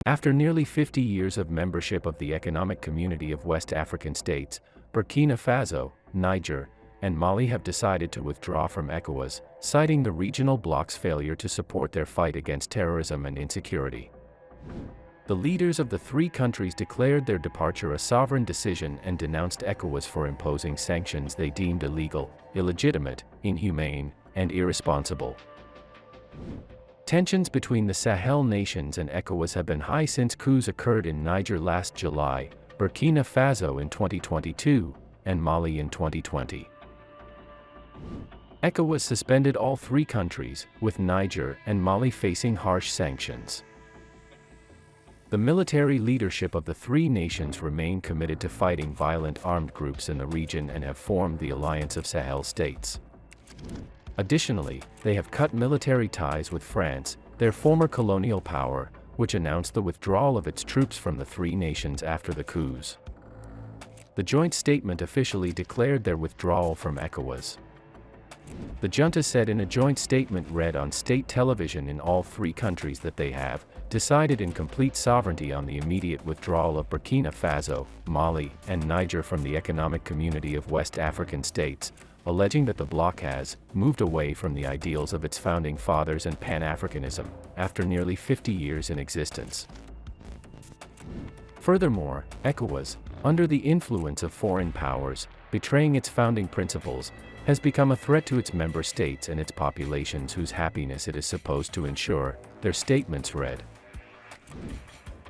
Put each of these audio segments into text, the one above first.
After nearly 50 years of membership of the Economic Community of West African States, Burkina Faso, Niger, and Mali have decided to withdraw from ECOWAS, citing the regional bloc's failure to support their fight against terrorism and insecurity. The leaders of the three countries declared their departure a sovereign decision and denounced ECOWAS for imposing sanctions they deemed illegal, illegitimate, inhumane, and irresponsible. Tensions between the Sahel nations and ECOWAS have been high since coups occurred in Niger last July, Burkina Faso in 2022, and Mali in 2020. ECOWAS suspended all three countries, with Niger and Mali facing harsh sanctions. The military leadership of the three nations remain committed to fighting violent armed groups in the region and have formed the Alliance of Sahel States. Additionally, they have cut military ties with France, their former colonial power, which announced the withdrawal of its troops from the three nations after the coups. The joint statement officially declared their withdrawal from ECOWAS. The junta said in a joint statement read on state television in all three countries that they have decided in complete sovereignty on the immediate withdrawal of Burkina Faso, Mali, and Niger from the Economic Community of West African States, alleging that the bloc has moved away from the ideals of its founding fathers and Pan-Africanism after nearly 50 years in existence. Furthermore, ECOWAS, under the influence of foreign powers, betraying its founding principles, has become a threat to its member states and its populations whose happiness it is supposed to ensure, their statements read.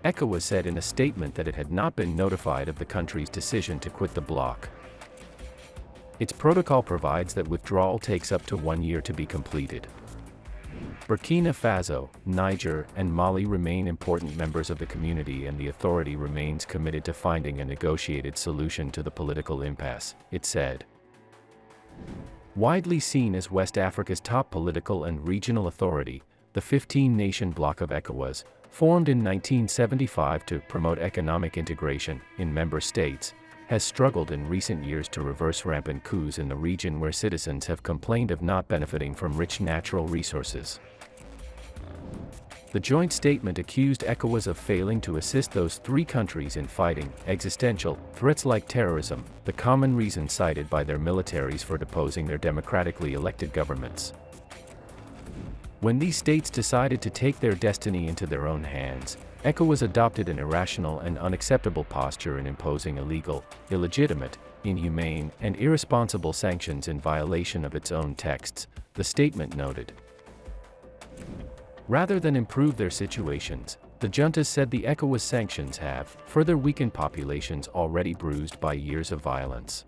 ECOWAS said in a statement that it had not been notified of the country's decision to quit the bloc. Its protocol provides that withdrawal takes up to 1 year to be completed. Burkina Faso, Niger, and Mali remain important members of the community, and the authority remains committed to finding a negotiated solution to the political impasse, it said. Widely seen as West Africa's top political and regional authority, the 15-nation bloc of ECOWAS, formed in 1975 to promote economic integration in member states, has struggled in recent years to reverse rampant coups in the region where citizens have complained of not benefiting from rich natural resources. The joint statement accused ECOWAS of failing to assist those three countries in fighting existential threats like terrorism, the common reason cited by their militaries for deposing their democratically elected governments. When these states decided to take their destiny into their own hands, ECOWAS adopted an irrational and unacceptable posture in imposing illegal, illegitimate, inhumane, and irresponsible sanctions in violation of its own texts, the statement noted. Rather than improve their situations, the juntas said the ECOWAS sanctions have further weakened populations already bruised by years of violence.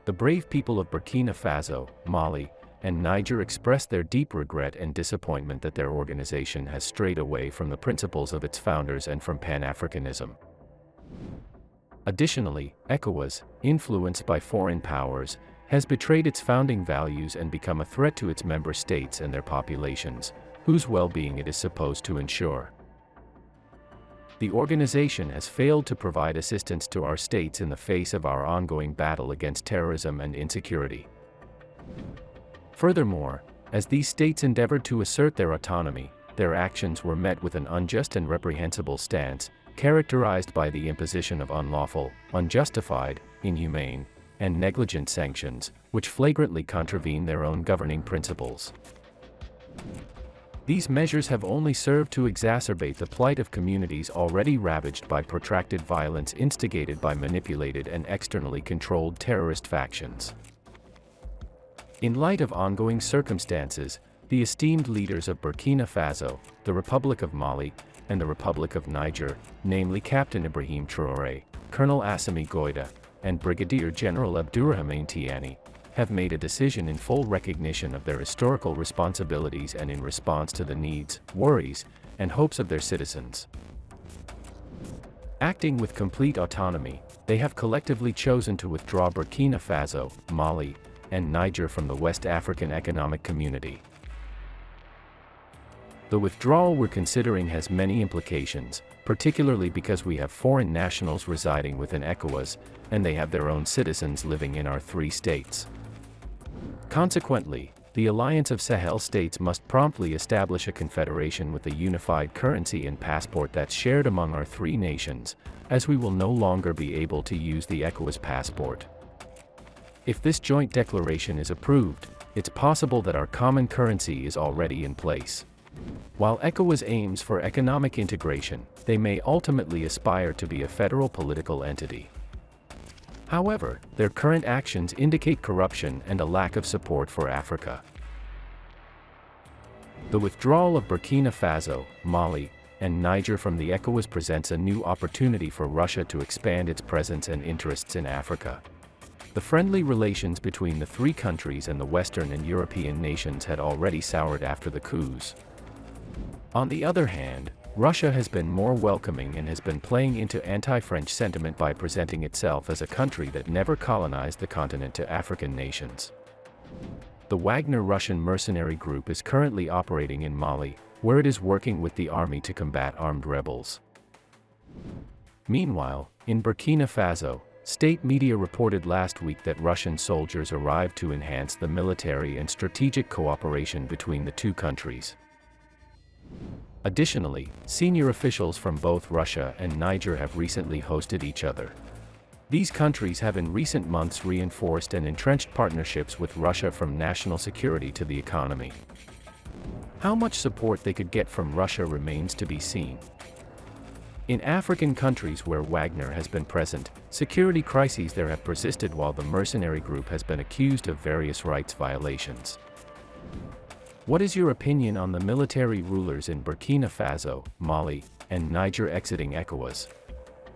The brave people of Burkina Faso, Mali, and Niger expressed their deep regret and disappointment that their organization has strayed away from the principles of its founders and from Pan-Africanism. Additionally, ECOWAS, influenced by foreign powers, has betrayed its founding values and become a threat to its member states and their populations, whose well-being it is supposed to ensure. The organization has failed to provide assistance to our states in the face of our ongoing battle against terrorism and insecurity. Furthermore, as these states endeavored to assert their autonomy, their actions were met with an unjust and reprehensible stance, characterized by the imposition of unlawful, unjustified, inhumane, and negligent sanctions, which flagrantly contravene their own governing principles. These measures have only served to exacerbate the plight of communities already ravaged by protracted violence instigated by manipulated and externally controlled terrorist factions. In light of ongoing circumstances, the esteemed leaders of Burkina Faso, the Republic of Mali, and the Republic of Niger, namely Captain Ibrahim Traoré, Colonel Assimi Goïta, and Brigadier General Abdourahmane Tiani, have made a decision in full recognition of their historical responsibilities and in response to the needs, worries, and hopes of their citizens. Acting with complete autonomy, they have collectively chosen to withdraw Burkina Faso, Mali, and Niger from the West African Economic Community. The withdrawal we're considering has many implications, particularly because we have foreign nationals residing within ECOWAS, and they have their own citizens living in our three states. Consequently, the Alliance of Sahel states must promptly establish a confederation with a unified currency and passport that's shared among our three nations, as we will no longer be able to use the ECOWAS passport. If this joint declaration is approved, it's possible that our common currency is already in place. While ECOWAS aims for economic integration, they may ultimately aspire to be a federal political entity. However, their current actions indicate corruption and a lack of support for Africa. The withdrawal of Burkina Faso, Mali, and Niger from the ECOWAS presents a new opportunity for Russia to expand its presence and interests in Africa. The friendly relations between the three countries and the Western and European nations had already soured after the coups. On the other hand, Russia has been more welcoming and has been playing into anti-French sentiment by presenting itself as a country that never colonized the continent to African nations. The Wagner Russian mercenary group is currently operating in Mali, where it is working with the army to combat armed rebels. Meanwhile, in Burkina Faso, state media reported last week that Russian soldiers arrived to enhance the military and strategic cooperation between the two countries. Additionally, senior officials from both Russia and Niger have recently hosted each other. These countries have in recent months reinforced and entrenched partnerships with Russia, from national security to the economy. How much support they could get from Russia remains to be seen. In African countries where Wagner has been present, security crises there have persisted while the mercenary group has been accused of various rights violations. What is your opinion on the military rulers in Burkina Faso, Mali, and Niger exiting ECOWAS?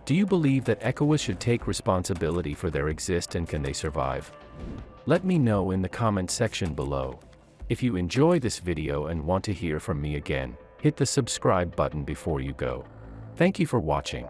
Do you believe that ECOWAS should take responsibility for their existence, and can they survive? Let me know in the comment section below. If you enjoy this video and want to hear from me again, hit the subscribe button before you go. Thank you for watching.